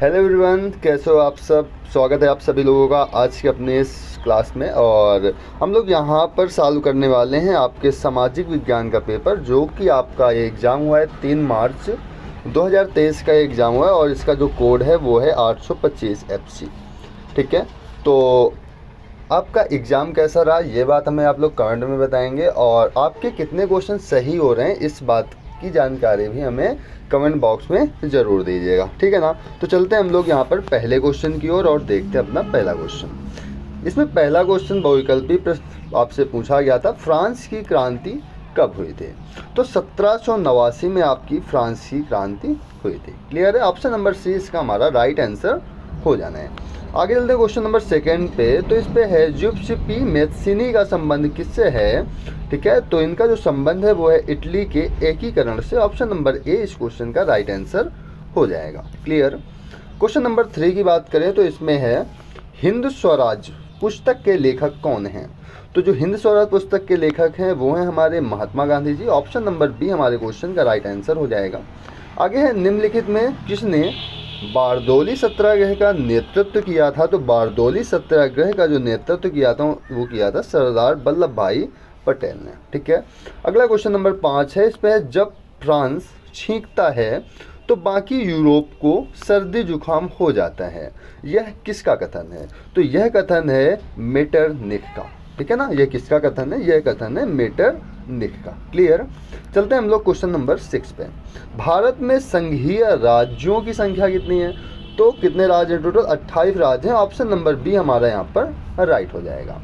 Hello everyone, कैसे हो आप सब। स्वागत है आप सभी लोगों का आज के अपने इस क्लास में। और हम लोग यहाँ पर चालू करने वाले हैं आपके सामाजिक विज्ञान का पेपर, जो कि आपका ये एग्ज़ाम हुआ है 3 मार्च 2023 का एग्ज़ाम हुआ है। और इसका जो कोड है वो है 825 FC। ठीक है, तो आपका एग्ज़ाम कैसा रहा ये बात हमें आप लोग कमेंट में बताएंगे, और आपके कितने क्वेश्चन सही हो रहे हैं इस बात की जानकारी भी हमें कमेंट बॉक्स में ज़रूर दीजिएगा। ठीक है ना। तो चलते हैं हम लोग यहाँ पर पहले क्वेश्चन की ओर और देखते हैं अपना पहला क्वेश्चन। इसमें पहला क्वेश्चन बहुविकल्पी प्रश्न आपसे पूछा गया था, फ्रांस की क्रांति कब हुई थी। तो 1789 में आपकी फ्रांस की क्रांति हुई थी। क्लियर है। ऑप्शन नंबर सी इसका हमारा राइट आंसर हो जाना है। आगे चलते हैं क्वेश्चन नंबर सेकंड पे। तो इस पे है जिउसेप्पी मैत्सिनी का संबंध किससे है। ठीक है, तो इनका जो संबंध है वो है इटली के एकीकरण से। ऑप्शन नंबर ए इस क्वेश्चन का राइट आंसर हो जाएगा। क्लियर। क्वेश्चन नंबर 3 की बात करें तो इसमें है हिंद स्वराज पुस्तक के लेखक कौन हैं। तो जो हिंद स्वराज पुस्तक के लेखक हैं वो हैं हमारे Mahatma Gandhi ji. Option number B हमारे क्वेश्चन का राइट आंसर हो जाएगा। आगे है निम्नलिखित में किसने बारदोली सत्याग्रह का नेतृत्व किया था। तो बारदोली सत्याग्रह का जो नेतृत्व किया था वो किया था सरदार वल्लभ भाई पटेल ने। ठीक है। अगला क्वेश्चन नंबर 5 है। इस पर जब फ्रांस छींकता है तो बाकी यूरोप को सर्दी जुकाम हो जाता है, यह किसका कथन है। तो यह कथन है मेटरनिख का। ठीक है ना। यह किसका कथन है। यह कथन है मेटरनिख का। क्लियर। चलते हैं हम लोग क्वेश्चन नंबर 6 पे। भारत में संघीय राज्यों की संख्या कितनी है। तो कितने राज्य हैं टोटल। 28 राज्य हैं। ऑप्शन नंबर बी हमारा यहाँ पर राइट हो जाएगा।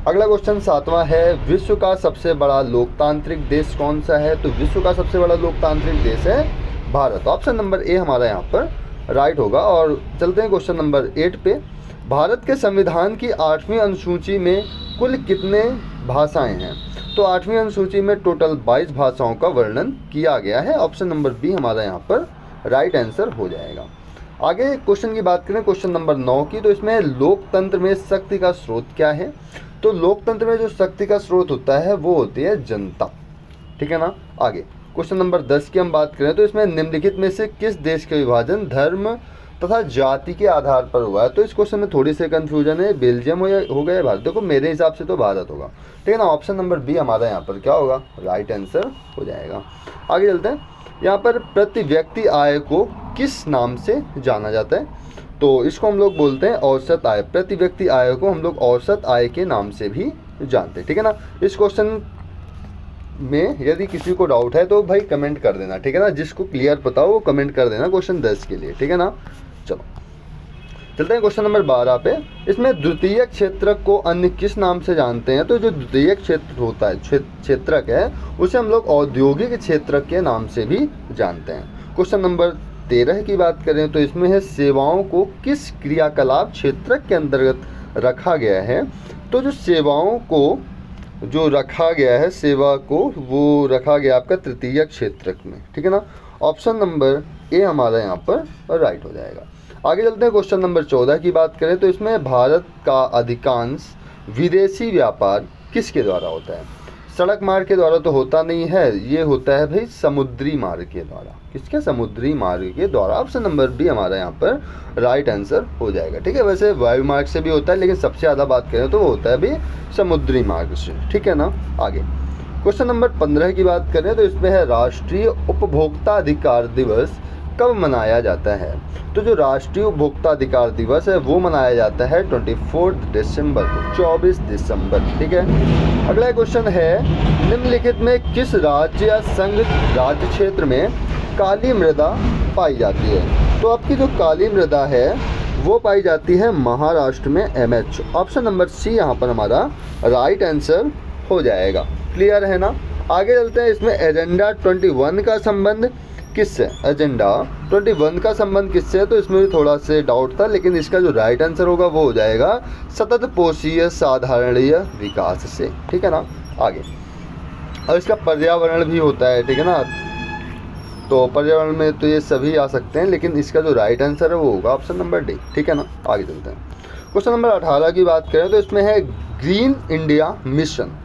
अगला क्वेश्चन 7वां है, विश्व का सबसे बड़ा लोकतांत्रिक देश कौन सा है। तो विश्व का सबसे बड़ा लोकतांत्रिक देश है भारत। ऑप्शन नंबर ए हमारा यहाँ पर राइट होगा। और चलते हैं क्वेश्चन नंबर 8 पे। भारत के संविधान की 8वीं अनुसूची में कुल कितने भाषाएं हैं। तो 8वीं अनुसूची में टोटल 22 भाषाओं का वर्णन किया गया है। ऑप्शन नंबर बी हमारा यहाँ पर राइट आंसर हो जाएगा। आगे क्वेश्चन की बात करें क्वेश्चन नंबर 9 की। तो इसमें लोकतंत्र में शक्ति का स्रोत क्या है। तो लोकतंत्र में जो शक्ति का स्रोत होता है वो होती है जनता। ठीक है ना। आगे क्वेश्चन नंबर 10 की हम बात करें तो इसमें निम्नलिखित में से किस देश का विभाजन धर्म तथा जाति के आधार पर हुआ है। तो इस क्वेश्चन में थोड़ी सी कंफ्यूजन है, बेल्जियम हो गया भारत। देखो मेरे हिसाब से तो भारत होगा। ठीक है ना। ऑप्शन नंबर बी हमारा यहाँ पर क्या होगा, राइट आंसर हो जाएगा। आगे चलते हैं। यहाँ पर प्रति व्यक्ति आय को किस नाम से जाना जाता है। तो इसको हम लोग बोलते हैं औसत आय। प्रति व्यक्ति आय को हम लोग औसत आय के नाम से भी जानते हैं। ठीक है ना। इस क्वेश्चन में यदि किसी को डाउट है तो भाई कमेंट कर देना। ठीक है ना। जिसको क्लियर पता हो वो कमेंट कर देना क्वेश्चन 10 के लिए। ठीक है ना। चलो चलते हैं क्वेश्चन नंबर 12 पे। इसमें द्वितीयक क्षेत्रक को अन्य किस नाम से जानते हैं। तो जो द्वितीयक क्षेत्र होता है क्षेत्रक है उसे हम लोग औद्योगिक क्षेत्रक के नाम से भी जानते हैं। क्वेश्चन नंबर 13 की बात करें तो इसमें है सेवाओं को किस क्रियाकलाप क्षेत्रक के अंतर्गत रखा गया है। तो जो सेवाओं को जो रखा गया है सेवा को वो रखा गया आपका तृतीयक क्षेत्रक में। ठीक है ना। ऑप्शन नंबर ए हमारा यहाँ पर राइट हो जाएगा। आगे चलते हैं क्वेश्चन नंबर 14 की बात करें तो इसमें भारत का अधिकांश विदेशी व्यापार किसके द्वारा होता है। सड़क मार्ग के द्वारा तो होता नहीं है, ये होता है भाई समुद्री मार्ग के द्वारा। किसके, समुद्री मार्ग के द्वारा। ऑप्शन नंबर बी हमारा यहाँ पर राइट आंसर हो जाएगा। ठीक है। वैसे वायु मार्ग से भी होता है लेकिन सबसे ज़्यादा बात करें तो वो होता है भाई समुद्री मार्ग से। ठीक है ना। आगे क्वेश्चन नंबर 15 की बात करें तो इसमें है राष्ट्रीय उपभोक्ता अधिकार दिवस कब मनाया जाता है। तो जो राष्ट्रीय उपभोक्ता अधिकार दिवस है वो मनाया जाता है 24 दिसंबर को, 24 दिसंबर। ठीक है। अगला क्वेश्चन है निम्नलिखित में किस राज्य या संघ राज्य क्षेत्र में काली मृदा पाई जाती है। तो आपकी जो काली मृदा है वो पाई जाती है महाराष्ट्र में, MH। ऑप्शन नंबर सी यहाँ पर हमारा राइट आंसर हो जाएगा। क्लियर है ना। आगे चलते हैं। इसमें एजेंडा 21 का संबंध किससे। एजेंडा 21 का संबंध किससे है। तो इसमें भी थोड़ा से डाउट था लेकिन इसका जो राइट आंसर होगा वो हो जाएगा सतत पोषीय साधारणीय विकास से। ठीक है ना। आगे और इसका पर्यावरण भी होता है। ठीक है ना। तो पर्यावरण में तो ये सभी आ सकते हैं लेकिन इसका जो राइट आंसर है वो होगा ऑप्शन नंबर डी। ठीक है ना। आगे चलते हैं। क्वेश्चन नंबर 18 की बात करें तो इसमें है ग्रीन इंडिया मिशन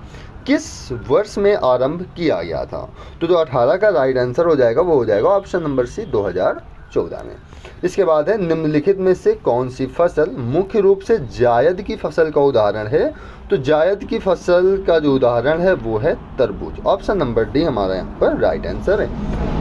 किस वर्ष में आरंभ किया गया था। तो जो 18 का राइट आंसर हो जाएगा वो हो जाएगा ऑप्शन नंबर सी 2014 में। इसके बाद है निम्नलिखित में से कौन सी फसल मुख्य रूप से जायद की फसल का उदाहरण है। तो जायद की फसल का जो उदाहरण है वो है तरबूज। ऑप्शन नंबर डी हमारा यहाँ पर राइट आंसर है।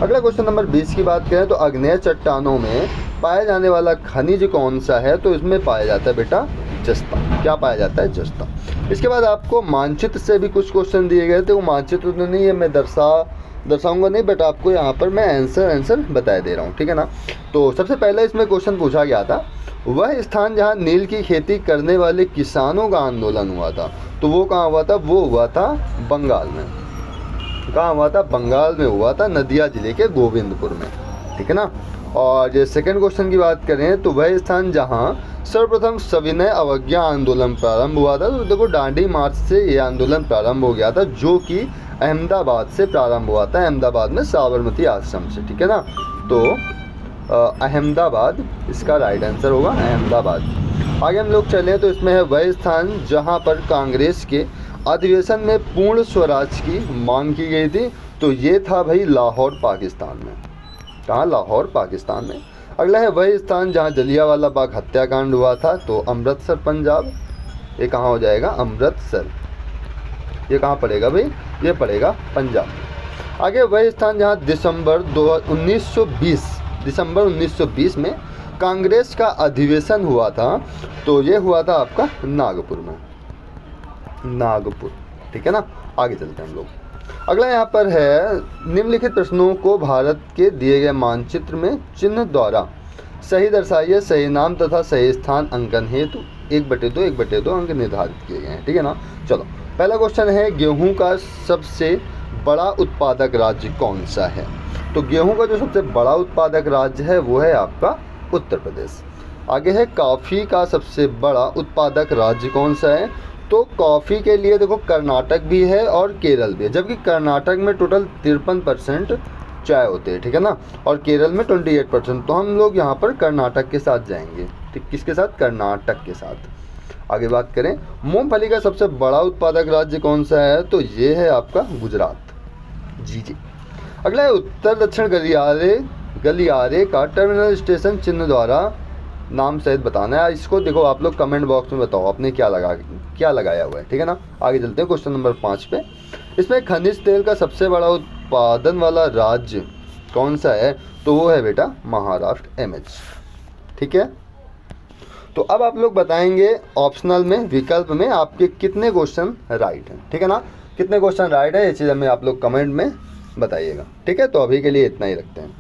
अगला क्वेश्चन नंबर 20 की बात करें तो आग्नेय चट्टानों में पाया जाने वाला खनिज कौन सा है। तो इसमें पाया जाता है बेटा जस्ता। क्या पाया जाता है? जस्ता। इसके बाद आपको मानचित्र से भी कुछ क्वेश्चन दिए गए थे। वो मानचित्र तो नहीं है, मैं दर्शाऊंगा नहीं, बट आपको यहाँ पर मैं आंसर बता दे रहा हूँ, ठीक है ना। तो सबसे पहले इसमें क्वेश्चन पूछा गया था, वह स्थान जहाँ नील की खेती करने वाले किसानों का आंदोलन हुआ था। तो वो कहाँ हुआ था? वो हुआ था बंगाल में। कहाँ हुआ था? बंगाल में हुआ था, नदिया जिले के गोविंदपुर में, ठीक है ना। और ये सेकंड क्वेश्चन की बात करें तो वह स्थान जहाँ सर्वप्रथम सविनय अवज्ञा आंदोलन प्रारंभ हुआ था। तो देखो दांडी मार्च से ये आंदोलन प्रारंभ हो गया था, जो कि अहमदाबाद से प्रारंभ हुआ था, अहमदाबाद में साबरमती आश्रम से, ठीक है ना। तो अहमदाबाद इसका राइट आंसर होगा, अहमदाबाद। आगे हम लोग चलें तो इसमें है वह स्थान जहां पर कांग्रेस के अधिवेशन में पूर्ण स्वराज की मांग की गई थी। तो ये था भाई लाहौर पाकिस्तान में। कहाँ? लाहौर पाकिस्तान में। अगला है वह स्थान जहाँ जलियांवाला बाग हत्याकांड हुआ था। तो अमृतसर पंजाब। ये कहाँ हो जाएगा? अमृतसर। ये कहाँ पड़ेगा भाई? ये पड़ेगा पंजाब। आगे वह स्थान जहाँ दिसंबर 1920 में कांग्रेस का अधिवेशन हुआ था। तो ये हुआ था आपका नागपुर में, नागपुर, ठीक है ना। आगे चलते हैं हम लोग। अगला यहाँ पर है निम्नलिखित प्रश्नों को भारत के दिए गए मानचित्र में चिन्ह द्वारा सही दर्शाइए। सही नाम तथा सही स्थान अंकन हेतु 1/2 अंक निर्धारित किए गए हैं, ठीक है ना। चलो पहला क्वेश्चन है गेहूं का सबसे बड़ा उत्पादक राज्य कौन सा है। तो गेहूं का जो सबसे बड़ा उत्पादक राज्य है वो है आपका उत्तर प्रदेश। आगे है कॉफ़ी का सबसे बड़ा उत्पादक राज्य कौन सा है। तो कॉफ़ी के लिए देखो कर्नाटक भी है और केरल भी है, जबकि कर्नाटक में टोटल 53% चाय होते हैं, ठीक है ना, और केरल में 28%। तो हम लोग यहाँ पर कर्नाटक के साथ जाएंगे, ठीक। किसके साथ? कर्नाटक के साथ। आगे बात करें मूंगफली का सबसे बड़ा उत्पादक राज्य कौन सा है। तो ये है आपका गुजरात। जी। अगला है उत्तर दक्षिण गलियारे का टर्मिनल स्टेशन चिन्ह द्वारा नाम सहित बताना है। इसको देखो आप लोग कमेंट बॉक्स में बताओ आपने क्या लगाया हुआ है, ठीक है ना। आगे चलते हैं क्वेश्चन नंबर 5 पे। इसमें खनिज तेल का सबसे बड़ा उत्पादन वाला राज्य कौन सा है। तो वो है बेटा महाराष्ट्र, MH, ठीक है। तो अब आप लोग बताएंगे ऑप्शनल में, विकल्प में आपके कितने क्वेश्चन राइट हैं, ठीक है ना। कितने क्वेश्चन राइट है ये चीज़ हमें आप लोग कमेंट में बताइएगा, ठीक है। तो अभी के लिए इतना ही रखते हैं।